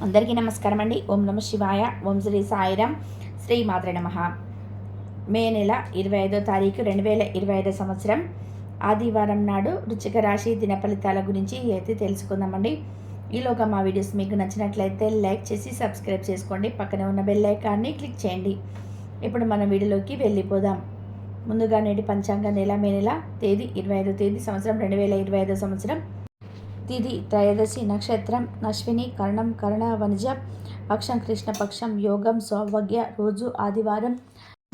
అందరికీ నమస్కారం అండి. ఓం నమ శివాయ, ఓం శ్రీ సాయిరాం, శ్రీ మాత్రే నమః. మే నెల 25వ తారీఖు 2025 సంవత్సరం ఆదివారం నాడు వృశ్చిక రాశి దిన ఫలితాల గురించి అయితే తెలుసుకుందామండి. ఈలోగా మా వీడియోస్ మీకు నచ్చినట్లయితే లైక్ చేసి సబ్స్క్రైబ్ చేసుకోండి. పక్కనే ఉన్న బెల్ ఐకాన్ని క్లిక్ చేయండి. ఇప్పుడు మన వీడియోలోకి వెళ్ళిపోదాం. ముందుగా నేటి పంచాంగ నెల మే నెల తేదీ 25వ తేదీ సంవత్సరం 2025 సంవత్సరం తిథి త్రయోదశి, నక్షత్రం అశ్విని, కరణం కరణ వనిజ, పక్షం కృష్ణపక్షం, యోగం సౌభాగ్య, రోజు ఆదివారం,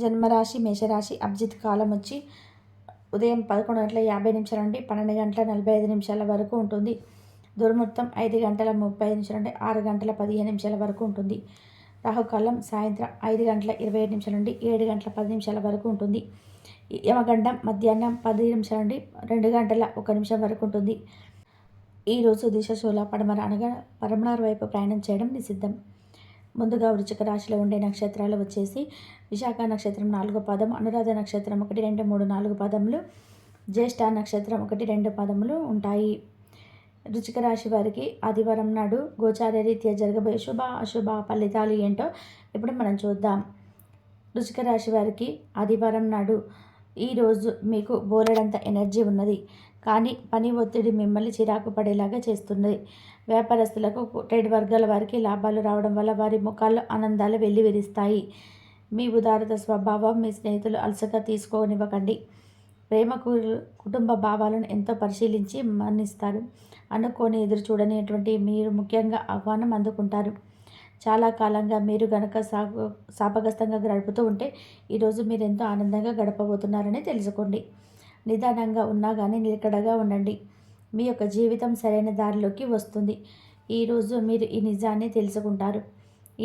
జన్మరాశి మేషరాశి, అభిజిత్ కాలం వచ్చి ఉదయం 11:50 నుండి 12:45 వరకు ఉంటుంది. దుర్ముహూర్తం 5:35 నుండి 6:15 వరకు ఉంటుంది. రాహుకాలం సాయంత్రం 5:27 నుండి 7:10 వరకు ఉంటుంది. యమగండం మధ్యాహ్నం 10 నుండి 2:01 వరకు ఉంటుంది. ఈరోజు దిశశూల పడమర అనగా పడమర వైపు ప్రయాణం చేయడం నిషిద్ధం. ముందుగా వృశ్చిక రాశిలో ఉండే నక్షత్రాలు వచ్చేసి విశాఖ నక్షత్రం 4వ పాదం, అనురాధ నక్షత్రం 1, 2, 3, 4 పాదములు, జ్యేష్ఠ నక్షత్రం 1, 2 పాదములు ఉంటాయి. వృశ్చిక రాశి వారికి ఆదివారం నాడు గోచార రీత్యా జరగబోయే శుభ అశుభ ఫలితాలు ఏంటో ఇప్పుడు మనం చూద్దాం. వృశ్చిక రాశి వారికి ఆదివారం నాడు ఈరోజు మీకు బోలెడంత ఎనర్జీ ఉన్నది, కానీ పని ఒత్తిడి మిమ్మల్ని చిరాకు పడేలాగా చేస్తున్నది. వ్యాపారస్తులకు, ట్రేడ్ వర్గాల వారికి లాభాలు రావడం వల్ల వారి ముఖాల్లో ఆనందాలు వెల్లివిరుస్తాయి. మీ ఉదారత స్వభావం మీ స్నేహితులు అలసగా తీసుకోనివ్వకండి. ప్రేమ కుటుంబ భావాలను ఎంతో పరిశీలించి మన్నిస్తారు. అనుకోని ఎదురు చూడనిటువంటి మీరు ముఖ్యంగా ఆహ్వానం అందుకుంటారు. చాలా కాలంగా మీరు గనక శాపగ్రస్తంగా గడుపుతూ ఉంటే ఈరోజు మీరు ఎంతో ఆనందంగా గడపబోతున్నారని తెలుసుకోండి. నిదానంగా ఉన్నా కానీ నిలకడగా ఉండండి. మీ యొక్క జీవితం సరైన దారిలోకి వస్తుంది. ఈరోజు మీరు ఈ నిజాన్ని తెలుసుకుంటారు.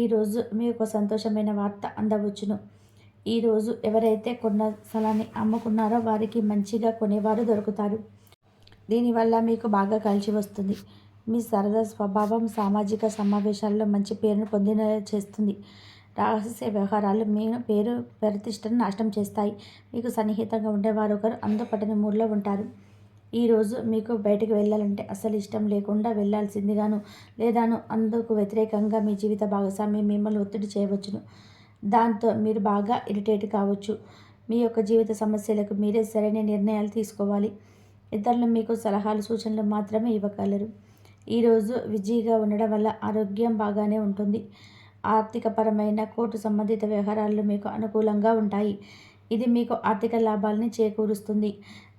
ఈరోజు మీ యొక్క సంతోషమైన వార్త అందవచ్చును. ఈరోజు ఎవరైతే కొన్న స్థలాన్ని అమ్ముకున్నారో వారికి మంచిగా కొనేవారు దొరుకుతారు. దీనివల్ల మీకు బాగా కలిసి వస్తుంది. మీ సరదా స్వభావం సామాజిక సమావేశాల్లో మంచి పేరును పొందిన చేస్తుంది. రహస్య వ్యవహారాలు మీ పేరు ప్రతిష్టను నాశనం చేస్తాయి. మీకు సన్నిహితంగా ఉండేవారు ఒకరు అందుపట్టని మూడ్లో ఉంటారు. ఈరోజు మీకు బయటకు వెళ్ళాలంటే అసలు ఇష్టం లేకుండా వెళ్ళాల్సిందిగాను లేదాను అందుకు వ్యతిరేకంగా మీ జీవిత భాగస్వామి మిమ్మల్ని ఒత్తిడి చేయవచ్చును. దాంతో మీరు బాగా ఇరిటేట్ కావచ్చు. మీ యొక్క జీవిత సమస్యలకు మీరే సరైన నిర్ణయాలు తీసుకోవాలి. ఇతరులు మీకు సలహాలు సూచనలు మాత్రమే ఇవ్వగలరు. ఈరోజు బిజీగా ఉండడం వల్ల ఆరోగ్యం బాగానే ఉంటుంది. ఆర్థికపరమైన కోర్టు సంబంధిత వ్యవహారాలు మీకు అనుకూలంగా ఉంటాయి. ఇది మీకు ఆర్థిక లాభాలని చేకూరుస్తుంది.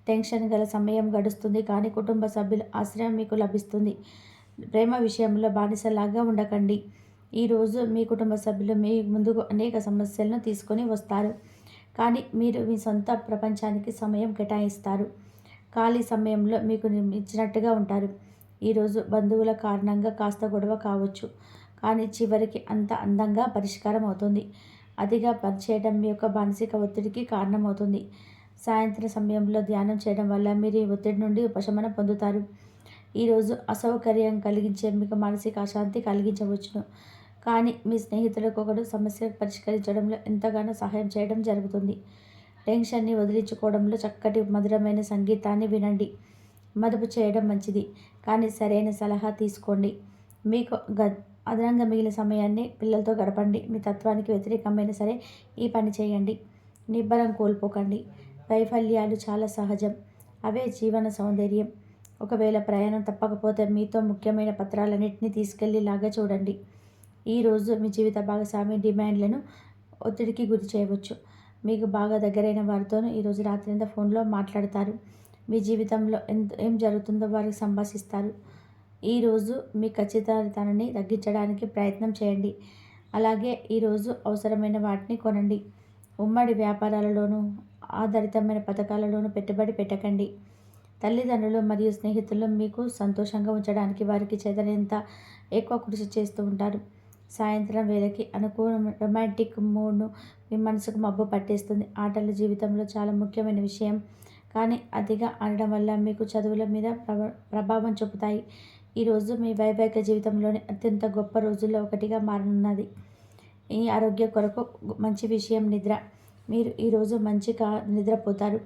టెన్షన్ గల సమయం గడుస్తుంది, కానీ కుటుంబ సభ్యుల ఆశ్రయం మీకు లభిస్తుంది. ప్రేమ విషయంలో బానిసలాగా ఉండకండి. ఈరోజు మీ కుటుంబ సభ్యులు మీ ముందుకు అనేక సమస్యలను తీసుకొని వస్తారు, కానీ మీరు మీ సొంత ప్రపంచానికి సమయం కేటాయిస్తారు. ఖాళీ సమయంలో మీకు ఇచ్చినట్టుగా ఉంటారు. ఈరోజు బంధువుల కారణంగా కాస్త గొడవ కావచ్చు, కానీ చివరికి అంత అందంగా పరిష్కారం అవుతుంది. అతిగా పనిచేయడం మీ యొక్క మానసిక ఒత్తిడికి కారణమవుతుంది. సాయంత్రం సమయంలో ధ్యానం చేయడం వల్ల మీరు ఈ ఒత్తిడి నుండి ఉపశమనం పొందుతారు. ఈరోజు అసౌకర్యం కలిగించే మీకు మానసిక అశాంతి కలిగించవచ్చును, కానీ మీ స్నేహితులకు ఒకడు సమస్య పరిష్కరించడంలో ఎంతగానో సహాయం చేయడం జరుగుతుంది. టెన్షన్ని వదిలించుకోవడంలో చక్కటి మధురమైన సంగీతాన్ని వినండి. మదుపు చేయడం మంచిది, కానీ సరైన సలహా తీసుకోండి. మీకు అదనంగా మిగిలిన సమయాన్ని పిల్లలతో గడపండి. మీ తత్వానికి వ్యతిరేకమైన సరే ఈ పని చేయండి. నిబ్బరం కోల్పోకండి. వైఫల్యాలు చాలా సహజం, అవే జీవన సౌందర్యం. ఒకవేళ ప్రయాణం తప్పకపోతే మీతో ముఖ్యమైన పత్రాలన్నింటినీ తీసుకెళ్లేలాగా చూడండి. ఈరోజు మీ జీవిత భాగస్వామి డిమాండ్లను ఒత్తిడికి గురి చేయవచ్చు. మీకు బాగా దగ్గరైన వారితోనూ ఈరోజు రాత్రి ఫోన్లో మాట్లాడతారు. మీ జీవితంలో ఏం జరుగుతుందో వారికి సంభాషిస్తారు. ఈరోజు మీ ఖచ్చితత్వాన్ని తగ్గించడానికి ప్రయత్నం చేయండి. అలాగే ఈరోజు అవసరమైన వాటిని కొనండి. ఉమ్మడి వ్యాపారాలలోనూ ఆధారితమైన పథకాలలోనూ పెట్టుబడి పెట్టకండి. తల్లిదండ్రులు మరియు స్నేహితులు మీకు సంతోషంగా ఉంచడానికి వారికి చేతనంత ఎక్కువ కృషి చేస్తూ ఉంటారు. సాయంత్రం వేళకి అనుకూల రొమాంటిక్ మూడ్ను మీ మనసుకు మబ్బు పట్టేస్తుంది. ఆటలు జీవితంలో చాలా ముఖ్యమైన విషయం, కానీ అతిగా ఆడడం వల్ల మీకు చదువుల మీద ప్రభావం చూపుతాయి. ఈరోజు మీ వైవాహిక జీవితంలోని అత్యంత గొప్ప రోజుల్లో ఒకటిగా మారనున్నది. ఈ ఆరోగ్యం కొరకు మంచి విషయం నిద్ర. మీరు ఈరోజు మంచిగా నిద్రపోతారు.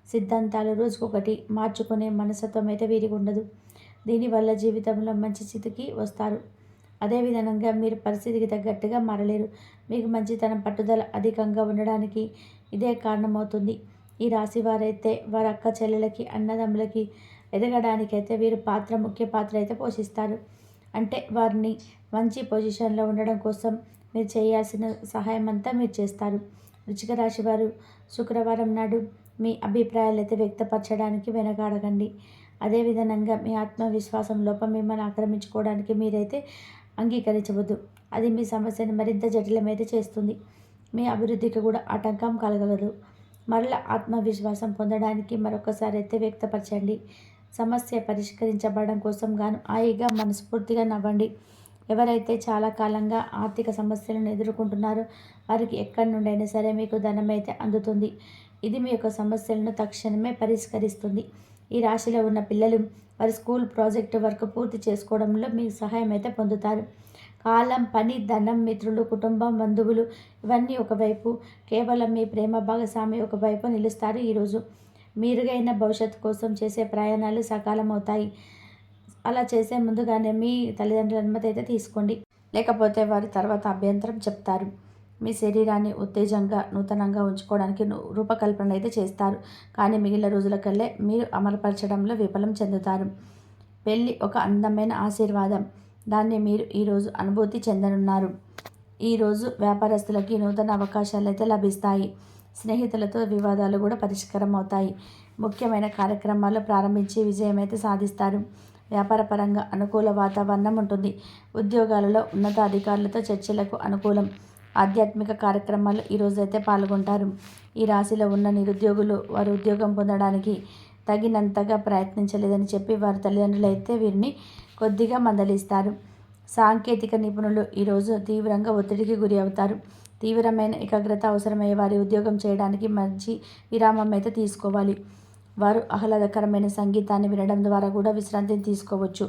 సిద్ధాంతాలు రోజుకొకటి మార్చుకునే మనస్తత్వం అయితే వీరికి ఉండదు. దీనివల్ల జీవితంలో మంచి స్థితికి వస్తారు. అదేవిధంగా మీరు పరిస్థితికి తగ్గట్టుగా మారలేరు. మీకు మంచితనం, పట్టుదల అధికంగా ఉండడానికి ఇదే కారణమవుతుంది. ఈ రాశి వారైతే వారి అక్క చెల్లెలకి, అన్నదమ్ములకి ఎదగడానికైతే వీరు ముఖ్య పాత్ర అయితే పోషిస్తారు. అంటే వారిని మంచి పొజిషన్లో ఉండడం కోసం మీరు చేయాల్సిన సహాయం అంతా మీరు చేస్తారు. వృశ్చిక రాశి వారు శుక్రవారం నాడు మీ అభిప్రాయాలు అయితే వ్యక్తపరచడానికి వెనకాడకండి. అదేవిధంగా మీ ఆత్మవిశ్వాసం లోపం మిమ్మల్ని ఆక్రమించుకోవడానికి మీరైతే అంగీకరించవద్దు. అది మీ సమస్యను మరింత జటిలమైతే చేస్తుంది. మీ అభివృద్ధికి కూడా ఆటంకం కలగలదు. మరల ఆత్మవిశ్వాసం పొందడానికి మరొకసారి అయితే వ్యక్తపరచండి. సమస్య పరిష్కరించబడడం కోసం గాను హాయిగా మనస్ఫూర్తిగా నవ్వండి. ఎవరైతే చాలా కాలంగా ఆర్థిక సమస్యలను ఎదుర్కొంటున్నారో వారికి ఎక్కడి నుండైనా సరే మీకు ధనం అయితే అందుతుంది. ఇది మీ యొక్క సమస్యలను తక్షణమే పరిష్కరిస్తుంది. ఈ రాశిలో ఉన్న పిల్లలు వారి స్కూల్ ప్రాజెక్టు వర్క్ పూర్తి చేసుకోవడంలో మీ సహాయం అయితే పొందుతారు. కాలం, పని, ధనం, మిత్రులు, కుటుంబం, బంధువులు ఇవన్నీ ఒకవైపు, కేవలం మీ ప్రేమ భాగస్వామి ఒకవైపు నిలుస్తారు. ఈరోజు మెరుగైన భవిష్యత్తు కోసం చేసే ప్రయాణాలు సకాలం అవుతాయి. అలా చేసే ముందుగానే మీ తల్లిదండ్రుల అనుమతి అయితే తీసుకోండి. లేకపోతే వారి తర్వాత అభ్యంతరం చెప్తారు. మీ శరీరాన్ని ఉత్తేజంగా, నూతనంగా ఉంచుకోవడానికి రూపకల్పన అయితే చేస్తారు. కానీ మిగిలిన రోజులకల్లే మీరు అమలుపరచడంలో విఫలం చెందుతారు. పెళ్ళి ఒక అందమైన ఆశీర్వాదం. దాన్ని మీరు ఈరోజు అనుభూతి చెందనున్నారు. ఈరోజు వ్యాపారస్తులకి నూతన అవకాశాలు అయితే లభిస్తాయి. స్నేహితులతో వివాదాలు కూడా పరిష్కారం అవుతాయి. ముఖ్యమైన కార్యక్రమాలు ప్రారంభించి విజయం అయితే సాధిస్తారు. వ్యాపారపరంగా అనుకూల వాతావరణం ఉంటుంది. ఉద్యోగాలలో ఉన్నతాధికారులతో చర్చలకు అనుకూలం. ఆధ్యాత్మిక కార్యక్రమాలు ఈరోజైతే పాల్గొంటారు. ఈ రాశిలో ఉన్న నిరుద్యోగులు వారు ఉద్యోగం పొందడానికి తగినంతగా ప్రయత్నించలేదని చెప్పి వారి తల్లిదండ్రులు అయితే వీరిని కొద్దిగా మందలిస్తారు. సాంకేతిక నిపుణులు ఈరోజు తీవ్రంగా ఒత్తిడికి గురి అవుతారు. తీవ్రమైన ఏకాగ్రత అవసరమయ్యే వారి ఉద్యోగం చేయడానికి మంచి విరామం అయితే తీసుకోవాలి. వారు ఆహ్లాదకరమైన సంగీతాన్ని వినడం ద్వారా కూడా విశ్రాంతిని తీసుకోవచ్చు.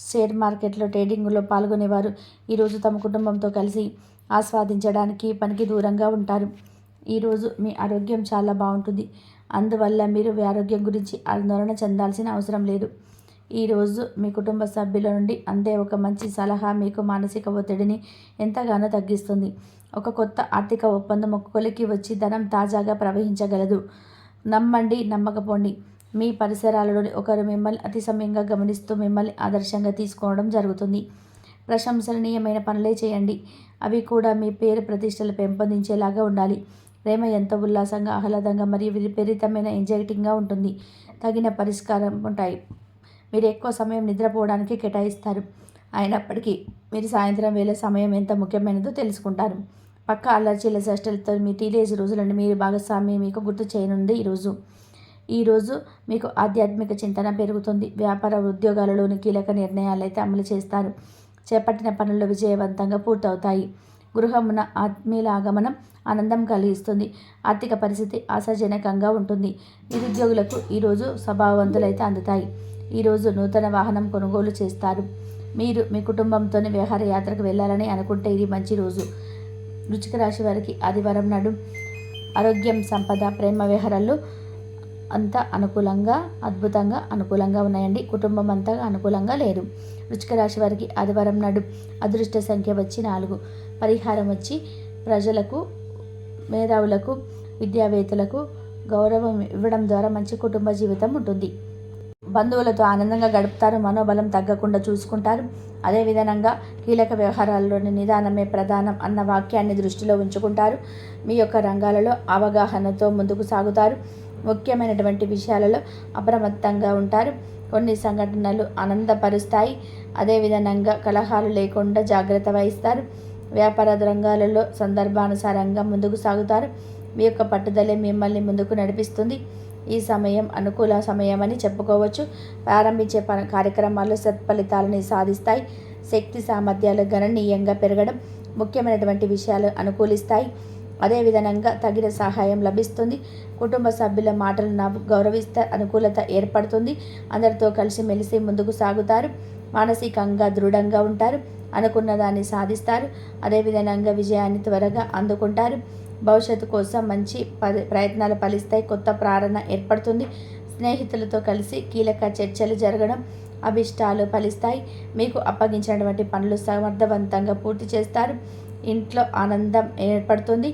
షేర్ మార్కెట్లో ట్రేడింగ్లో పాల్గొనేవారు ఈరోజు తమ కుటుంబంతో కలిసి ఆస్వాదించడానికి పనికి దూరంగా ఉంటారు. ఈరోజు మీ ఆరోగ్యం చాలా బాగుంటుంది. అందువల్ల మీరు మీ ఆరోగ్యం గురించి ఆందోళన చెందాల్సిన అవసరం లేదు. ఈరోజు మీ కుటుంబ సభ్యుల నుండి అందే ఒక మంచి సలహా మీకు మానసిక ఒత్తిడిని ఎంతగానో తగ్గిస్తుంది. ఒక కొత్త ఆర్థిక ఒప్పందం ఒక కొలికి వచ్చి ధనం తాజాగా ప్రవహించగలదు. నమ్మండి, నమ్మకపోండి. మీ పరిసరాలలోని ఒకరు మిమ్మల్ని అతి సమయంగా గమనిస్తూ మిమ్మల్ని ఆదర్శంగా తీసుకోవడం జరుగుతుంది. ప్రశంసనీయమైన పనులే చేయండి. అవి కూడా మీ పేరు ప్రతిష్టలు పెంపొందించేలాగా ఉండాలి. ప్రేమ ఎంతో ఉల్లాసంగా, ఆహ్లాదంగా మరియు విపరీతమైన ఎంజైటింగ్గా ఉంటుంది. తగిన పరిష్కారం ఉంటాయి. మీరు ఎక్కువ సమయం నిద్రపోవడానికి కేటాయిస్తారు. అయినప్పటికీ మీరు సాయంత్రం వేళ సమయం ఎంత ముఖ్యమైనదో తెలుసుకుంటారు. పక్క అల్లర్చీల చేష్టలతో మీ టీనేజ్ రోజులను మీరు భాగస్వామి మీకు గుర్తు చేయనుంది. ఈరోజు మీకు ఆధ్యాత్మిక చింతన పెరుగుతుంది. వ్యాపార ఉద్యోగాలలోని కీలక నిర్ణయాలు అయితే అమలు చేస్తారు. చేపట్టిన పనుల్లో విజయవంతంగా పూర్తవుతాయి. గృహమున ఆత్మీయుల ఆగమనం ఆనందం కలిగిస్తుంది. ఆర్థిక పరిస్థితి ఆశాజనకంగా ఉంటుంది. నిరుద్యోగులకు ఈరోజు స్వభావవంతులైతే అందుతాయి. ఈరోజు నూతన వాహనం కొనుగోలు చేస్తారు. మీరు మీ కుటుంబంతోనే విహారయాత్రకు వెళ్ళాలని అనుకుంటే ఇది మంచి రోజు. వృశ్చిక రాశి వారికి ఆదివారం నాడు ఆరోగ్యం, సంపద, ప్రేమ వ్యవహారాలు అంతా అద్భుతంగా అనుకూలంగా ఉన్నాయండి. కుటుంబం అంతా అనుకూలంగా లేరు. వృశ్చిక రాశి వారికి ఆదివారం నాడు అదృష్ట సంఖ్య వచ్చి 4. పరిహారం వచ్చి ప్రజలకు, మేధావులకు, విద్యావేత్తలకు గౌరవం ఇవ్వడం ద్వారా మంచి కుటుంబ జీవితం ఉంటుంది. బంధువులతో ఆనందంగా గడుపుతారు. మనోబలం తగ్గకుండా చూసుకుంటారు. అదేవిధంగా కీలక వ్యవహారాల్లోని నిదానమే ప్రధానం అన్న వాక్యాన్ని దృష్టిలో ఉంచుకుంటారు. మీ యొక్క రంగాలలో అవగాహనతో ముందుకు సాగుతారు. ముఖ్యమైనటువంటి విషయాలలో అప్రమత్తంగా ఉంటారు. కొన్ని సంఘటనలు ఆనందపరుస్తాయి. అదేవిధంగా కలహాలు లేకుండా జాగ్రత్త వహిస్తారు. వ్యాపార రంగాలలో సందర్భానుసారంగా ముందుకు సాగుతారు. మీ యొక్క పట్టుదలే మిమ్మల్ని ముందుకు నడిపిస్తుంది. ఈ సమయం అనుకూల సమయం అని చెప్పుకోవచ్చు. ప్రారంభించే కార్యక్రమాలు సత్ఫలితాలని సాధిస్తాయి. శక్తి సామర్థ్యాలు గణనీయంగా పెరగడం, ముఖ్యమైనటువంటి విషయాలు అనుకూలిస్తాయి. అదేవిధంగా తగిన సహాయం లభిస్తుంది. కుటుంబ సభ్యుల మాటలను గౌరవిస్తే అనుకూలత ఏర్పడుతుంది. అందరితో కలిసిమెలిసి ముందుకు సాగుతారు. మానసికంగా దృఢంగా ఉంటారు. అనుకున్న దాన్ని సాధిస్తారు. అదేవిధంగా విజయాన్ని త్వరగా అందుకుంటారు. భవిష్యత్తు కోసం మంచి ప్రయత్నాలు ఫలిస్తాయి. కొత్త ప్రేరణ ఏర్పడుతుంది. స్నేహితులతో కలిసి కీలక చర్చలు జరగడం, అభిష్టాలు ఫలిస్తాయి. మీకు అప్పగించినటువంటి పనులు సమర్థవంతంగా పూర్తి చేస్తారు. ఇంట్లో ఆనందం ఏర్పడుతుంది.